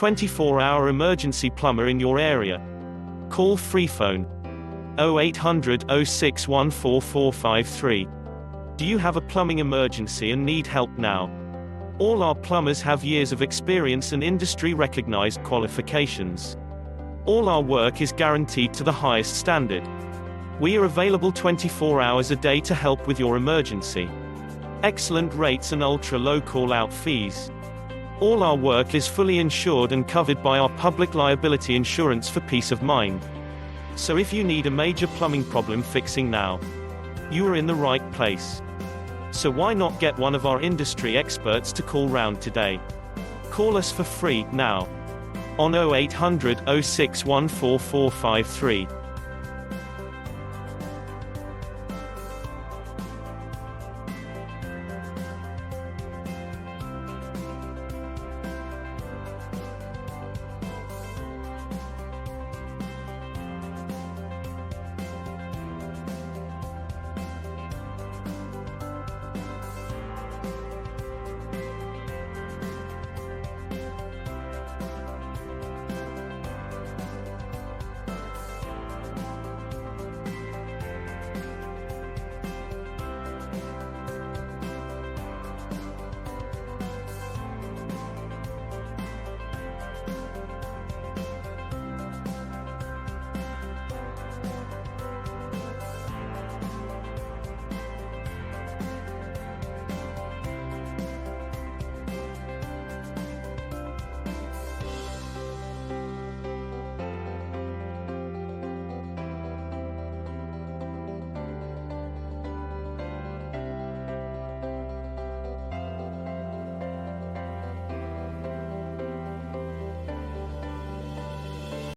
24-hour emergency plumber in your area. Call free phone 0800 0614453. Do you have a plumbing emergency and need help now? All our plumbers have years of experience and industry-recognized qualifications. All our work is guaranteed to the highest standard. We are available 24 hours a day to help with your emergency. Excellent rates and ultra-low call-out fees. All our work is fully insured and covered by our public liability insurance for peace of mind. So if you need a major plumbing problem fixing now, you are in the right place. So why not get one of our industry experts to call round today? Call us for free, now, on 0800 0614453.